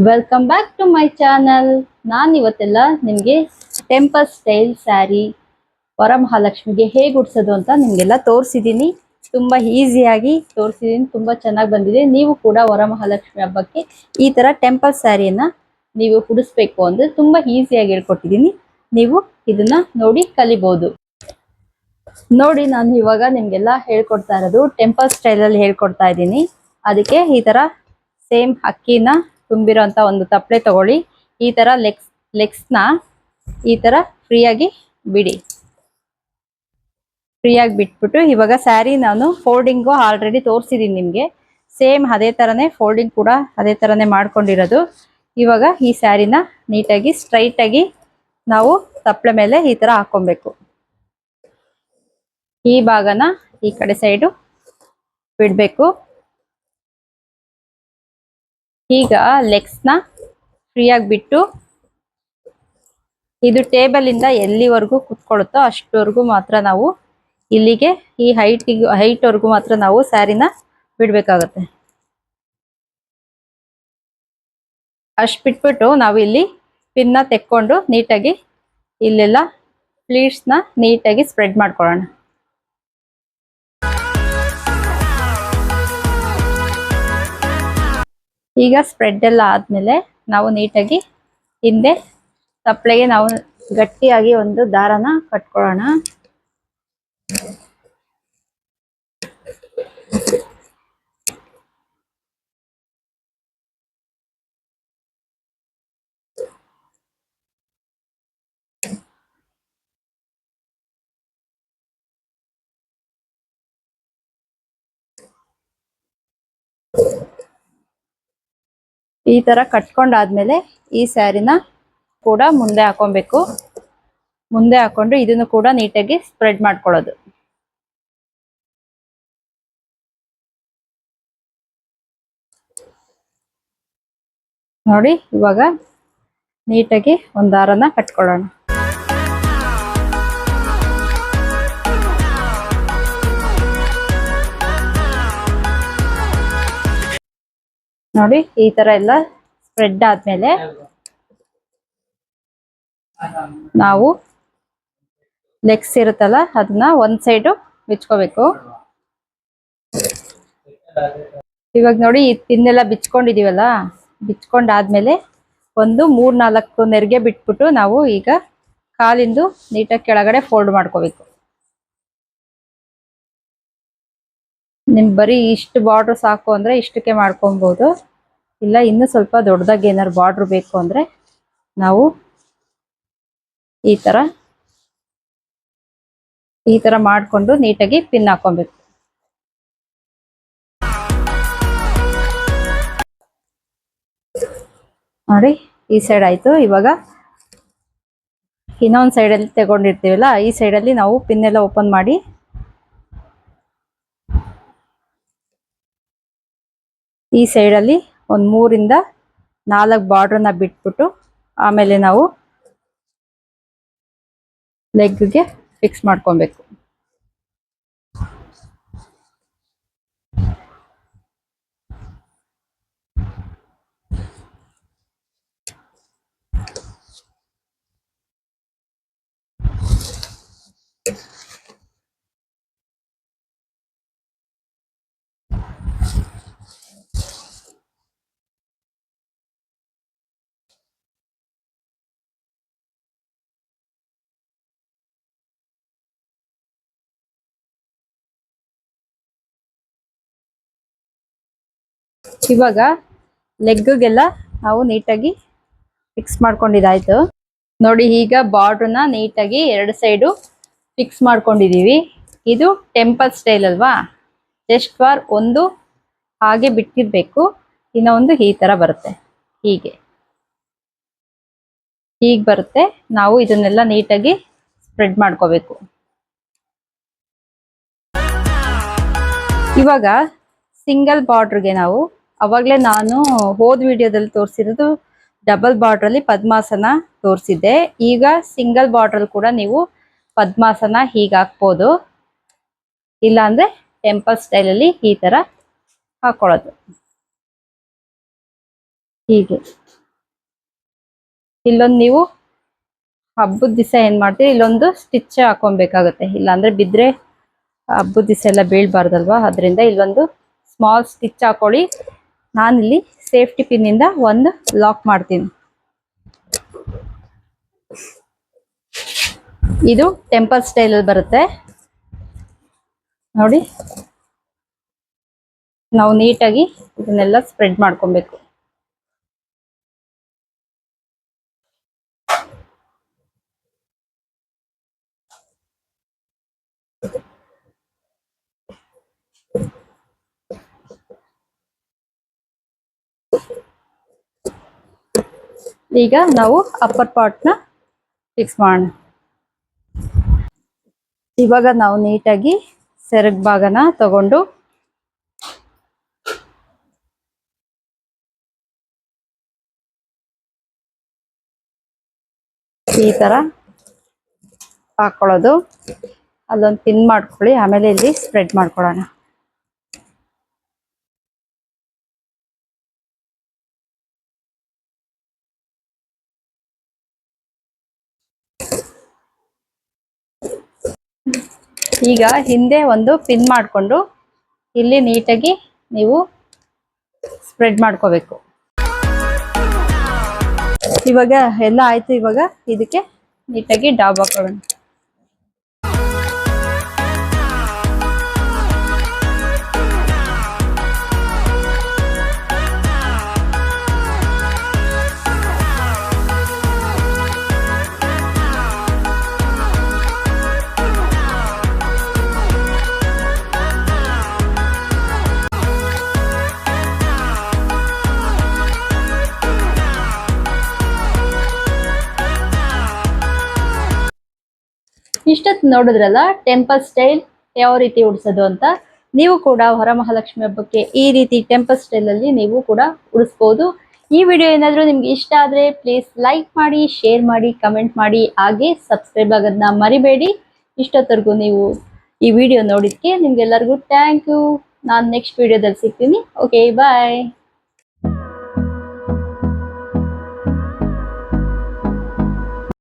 Welcome back to my channel. ನಾನು ಇವತ್ತೆಲ್ಲ ನಿಮಗೆ ಟೆಂಪಲ್ ಸ್ಟೈಲ್ ಸ್ಯಾರಿ ವರಮಹಾಲಕ್ಷ್ಮಿಗೆ ಹೇಗೆ ಉಡ್ಸೋದು ಅಂತ ನಿಮಗೆಲ್ಲ ತೋರಿಸಿದ್ದೀನಿ. ತುಂಬ ಈಸಿಯಾಗಿ ತೋರಿಸಿದ್ದೀನಿ, ತುಂಬ ಚೆನ್ನಾಗಿ ಬಂದಿದೆ. ನೀವು ಕೂಡ ವರಮಹಾಲಕ್ಷ್ಮಿ ಹಬ್ಬಕ್ಕೆ ಈ ಥರ ಟೆಂಪಲ್ ಸ್ಯಾರಿಯನ್ನು ನೀವು ಉಡಿಸ್ಬೇಕು ಅಂದರೆ ತುಂಬ ಈಸಿಯಾಗಿ ಹೇಳ್ಕೊಟ್ಟಿದ್ದೀನಿ. ನೀವು ಇದನ್ನ ನೋಡಿ ಕಲಿಬೋದು. ನೋಡಿ, ನಾನು ಇವಾಗ ನಿಮಗೆಲ್ಲ ಹೇಳ್ಕೊಡ್ತಾ ಇರೋದು ಟೆಂಪಲ್ ಸ್ಟೈಲಲ್ಲಿ ಹೇಳ್ಕೊಡ್ತಾ ಇದ್ದೀನಿ. ಅದಕ್ಕೆ ಈ ಥರ ಸೇಮ್ ಅಕ್ಕಿನ ತುಂಬಿರೋಂಥ ಒಂದು ತಪ್ಪಲೆ ತಗೊಳ್ಳಿ. ಈ ಥರ ಲೆಗ್ಸ್ನ ಈ ಥರ ಫ್ರೀಯಾಗಿ ಬಿಡಿ. ಫ್ರೀಯಾಗಿ ಬಿಟ್ಬಿಟ್ಟು ಇವಾಗ ಸ್ಯಾರಿ ನಾನು ಫೋಲ್ಡಿಂಗು ಆಲ್ರೆಡಿ ತೋರಿಸಿದ್ದೀನಿ ನಿಮಗೆ. ಸೇಮ್ ಅದೇ ಥರನೇ ಫೋಲ್ಡಿಂಗ್ ಕೂಡ ಅದೇ ಥರನೇ ಮಾಡ್ಕೊಂಡಿರೋದು. ಇವಾಗ ಈ ಸ್ಯಾರಿನ ನೀಟಾಗಿ ಸ್ಟ್ರೈಟಾಗಿ ನಾವು ತಪ್ಪಲೆ ಮೇಲೆ ಈ ಥರ ಹಾಕ್ಕೊಬೇಕು. ಈ ಭಾಗನ ಈ ಕಡೆ ಸೈಡು ಬಿಡಬೇಕು. ಈಗ ಲೆಗ್ಸ್ನ ಫ್ರೀಯಾಗಿ ಬಿಟ್ಟು ಇದು ಟೇಬಲ್ ಇಂದ ಎಲ್ಲಿವರೆಗೂ ಕುತ್ಕೊಳ್ಳುತ್ತೋ ಅಷ್ಟವರೆಗೂ ಮಾತ್ರ ನಾವು ಇಲ್ಲಿಗೆ ಈ ಹೈಟ್ವರೆಗೂ ಮಾತ್ರ ನಾವು ಸ್ಯಾರಿನ ಬಿಡಬೇಕಾಗತ್ತೆ. ಅಷ್ಟು ಬಿಟ್ಬಿಟ್ಟು ನಾವು ಇಲ್ಲಿ ಪಿನ್ನ ತೆಕ್ಕೊಂಡು ನೀಟಾಗಿ ಇಲ್ಲೆಲ್ಲ ಪ್ಲೀಟ್ಸ್ನ ನೀಟಾಗಿ ಸ್ಪ್ರೆಡ್ ಮಾಡ್ಕೊಳ್ಳೋಣ. ಈಗ ಸ್ಪ್ರೆಡ್ ಎಲ್ಲ ಆದ್ಮೇಲೆ ನಾವು ನೀಟಾಗಿ ಹಿಂದೆ ತಪ್ಪಲೆಗೆ ನಾವು ಗಟ್ಟಿಯಾಗಿ ಒಂದು ದಾರನ ಕಟ್ಕೊಳ್ಳೋಣ. ಈ ತರ ಕಟ್ಕೊಂಡಾದ್ಮೇಲೆ ಈ ಸ್ಯಾರಿನ ಕೂಡ ಮುಂದೆ ಹಾಕೊಬೇಕು. ಮುಂದೆ ಹಾಕೊಂಡು ಇದನ್ನು ಕೂಡ ನೀಟಾಗಿ ಸ್ಪ್ರೆಡ್ ಮಾಡ್ಕೊಳ್ಳೋದು. ನೋಡಿ, ಇವಾಗ ನೀಟಾಗಿ ಒಂದು ದಾರನ ಕಟ್ಕೊಳ್ಳೋಣ. ನೋಡಿ, ಈ ತರ ಎಲ್ಲ ಸ್ಪ್ರೆಡ್ ಆದ್ಮೇಲೆ ನಾವು ಲೆಗ್ಸ್ ಇರುತ್ತಲ್ಲ ಅದನ್ನ ಒಂದ್ ಸೈಡು ಬಿಚ್ಕೋಬೇಕು. ಇವಾಗ ನೋಡಿ, ಈ ಪಿನ್ನೆಲ್ಲ ಬಿಚ್ಕೊಂಡಿದೀವಲ್ಲ, ಬಿಚ್ಕೊಂಡಾದ್ಮೇಲೆ ಒಂದು 3-4 ನೆರಿಗೆ ಬಿಟ್ಬಿಟ್ಟು ನಾವು ಈಗ ಕಾಲಿಂದು ನೀಟಾಗಿ ಕೆಳಗಡೆ ಫೋಲ್ಡ್ ಮಾಡ್ಕೋಬೇಕು. ನಿಮ್ ಬರೀ ಇಷ್ಟು ಬಾರ್ಡ್ರ್ ಸಾಕು ಅಂದ್ರೆ ಇಷ್ಟಕ್ಕೆ ಮಾಡ್ಕೊಬಹುದು. ಇಲ್ಲ ಇನ್ನು ಸ್ವಲ್ಪ ದೊಡ್ಡದಾಗಿ ಏನಾದ್ರು ಬಾರ್ಡ್ರ್ ಬೇಕು ಅಂದ್ರೆ ನಾವು ಈ ತರ ಮಾಡ್ಕೊಂಡು ನೀಟಾಗಿ ಪಿನ್ ಹಾಕೊಬೇಕು. ನೋಡಿ, ಈ ಸೈಡ್ ಆಯ್ತು. ಇವಾಗ ಇನ್ನೊಂದು ಸೈಡಲ್ಲಿ ತಗೊಂಡಿರ್ತೀವಲ್ಲ, ಈ ಸೈಡಲ್ಲಿ ನಾವು ಪಿನ್ ಎಲ್ಲ ಓಪನ್ ಮಾಡಿ ಈ ಸೈಡಲ್ಲಿ ಒಂದು 3-4 ಬಾರ್ಡ್ರನ್ನ ಬಿಟ್ಬಿಟ್ಟು ಆಮೇಲೆ ನಾವು ಲೆಗ್ಗೆ ಫಿಕ್ಸ್ ಮಾಡ್ಕೊಬೇಕು. ಇವಾಗ ಲೆಗ್ಗೆಲ್ಲ ನಾವು ನೀಟಾಗಿ ಫಿಕ್ಸ್ ಮಾಡ್ಕೊಂಡಿದ್ದಾಯ್ತು. ನೋಡಿ, ಈಗ ಬಾರ್ಡ್ರನ್ನ ನೀಟಾಗಿ 2 ಸೈಡು ಫಿಕ್ಸ್ ಮಾಡ್ಕೊಂಡಿದೀವಿ. ಇದು ಟೆಂಪಲ್ ಸ್ಟೈಲ್ ಅಲ್ವಾ, ಜಸ್ಟ್ ಫಾರ್ ಒಂದು ಹಾಗೆ ಬಿಟ್ಟಿರ್ಬೇಕು. ಇನ್ನೊಂದು ಈ ತರ ಬರುತ್ತೆ, ಹೀಗೆ ಬರುತ್ತೆ. ನಾವು ಇದನ್ನೆಲ್ಲ ನೀಟಾಗಿ ಸ್ಪ್ರೆಡ್ ಮಾಡ್ಕೋಬೇಕು. ಇವಾಗ ಸಿಂಗಲ್ ಬಾರ್ಡ್ರಿಗೆ ನಾವು ಅವಾಗಲೇ ನಾನು ಹೋದ ವಿಡಿಯೋದಲ್ಲಿ ತೋರಿಸಿರೋದು ಡಬಲ್ ಬಾರ್ಡರ್ ಅಲ್ಲಿ ಪದ್ಮಾಸನ ತೋರಿಸಿದ್ದೆ. ಈಗ ಸಿಂಗಲ್ ಬಾರ್ಡರ್ ಕೂಡ ನೀವು ಪದ್ಮಾಸನ ಹೀಗೆ ಹಾಕ್ಬೋದು. ಇಲ್ಲ ಅಂದ್ರೆ ಟೆಂಪಲ್ ಸ್ಟೈಲ್ ಅಲ್ಲಿ ಈ ತರ ಹಾಕೊಳ್ಳೋದು. ಹೀಗೆ ಇಲ್ಲೊಂದು ನೀವು ಹಬ್ಬದ ದಿವಸ ಏನ್ ಮಾಡ್ತೀವಿ, ಇಲ್ಲೊಂದು ಸ್ಟಿಚ್ ಹಾಕೊಬೇಕಾಗುತ್ತೆ, ಇಲ್ಲಾಂದ್ರೆ ಬಿದ್ರೆ ಹಬ್ಬದ ದಿವಸ ಎಲ್ಲ ಬೀಳ್ಬಾರ್ದಲ್ವಾ, ಅದರಿಂದ ಇಲ್ಲೊಂದು ಸ್ಮಾಲ್ ಸ್ಟಿಚ್ ಹಾಕೊಳ್ಳಿ. ನಾನಿಲ್ಲಿ ಸೇಫ್ಟಿ ಪಿನ್ ಇಂದ ಒಂದು ಲಾಕ್ ಮಾಡ್ತೀನಿ. ಇದು ಟೆಂಪಲ್ ಸ್ಟೈಲ್ ಅಲ್ಲಿ ಬರುತ್ತೆ ನೋಡಿ. ನಾವು ನೀಟಾಗಿ ಇದನ್ನೆಲ್ಲ ಸ್ಪ್ರೆಡ್ ಮಾಡ್ಕೊಬೇಕು. ಈಗ ನಾವು ಅಪ್ಪರ್ ಪಾರ್ಟ್ ನ ಫಿಕ್ಸ್ ಮಾಡೋಣ. ಇವಾಗ ನಾವು ನೀಟಾಗಿ ಸೆರಗ್ ಭಾಗನ ತಗೊಂಡು ಈ ತರ ಹಾಕೊಳ್ಳೋದು, ಅಲ್ಲೊಂದು ಪಿನ್ ಮಾಡ್ಕೊಳ್ಳಿ, ಆಮೇಲೆ ಇಲ್ಲಿ ಸ್ಪ್ರೆಡ್ ಮಾಡ್ಕೊಳ್ಳೋಣ. ಈಗ ಹಿಂದೆ ಒಂದು ಪಿನ್ ಮಾಡಿಕೊಂಡು ಇಲ್ಲಿ ನೀಟಾಗಿ ನೀವು ಸ್ಪ್ರೆಡ್ ಮಾಡ್ಕೋಬೇಕು. ಇವಾಗ ಎಲ್ಲ ಆಯ್ತು. ಇವಾಗ ಇದಕ್ಕೆ ನೀಟಾಗಿ ಡಾಬ್ ಹಾಕೊಳ್ಳೋಣ. ಇಷ್ಟೊತ್ತು ನೋಡಿದ್ರಲ್ಲ ಟೆಂಪಲ್ ಸ್ಟೈಲ್ ಯಾವ ರೀತಿ ಉಡ್ಸೋದು ಅಂತ. ನೀವು ಕೂಡ ವರಮಹಾಲಕ್ಷ್ಮಿ ಹಬ್ಬಕ್ಕೆ ಈ ರೀತಿ ಟೆಂಪಲ್ ಸ್ಟೈಲ್ ಅಲ್ಲಿ ನೀವು ಕೂಡ ಉಡಿಸ್ಬೋದು. ಈ ವಿಡಿಯೋ ಏನಾದರೂ ನಿಮ್ಗೆ ಇಷ್ಟ ಆದ್ರೆ ಪ್ಲೀಸ್ ಲೈಕ್ ಮಾಡಿ, ಶೇರ್ ಮಾಡಿ, ಕಮೆಂಟ್ ಮಾಡಿ, ಹಾಗೆ ಸಬ್ಸ್ಕ್ರೈಬ್ ಆಗೋದನ್ನ ಮರಿಬೇಡಿ. ಇಷ್ಟೊತ್ತರೆಗೂ ನೀವು ಈ ವಿಡಿಯೋ ನೋಡಿದ್ಕೆ ನಿಮ್ಗೆಲ್ಲರಿಗೂ ಥ್ಯಾಂಕ್ ಯು. ನಾನು ನೆಕ್ಸ್ಟ್ ವಿಡಿಯೋದಲ್ಲಿ ಸಿಗ್ತೀನಿ. ಓಕೆ, ಬಾಯ್.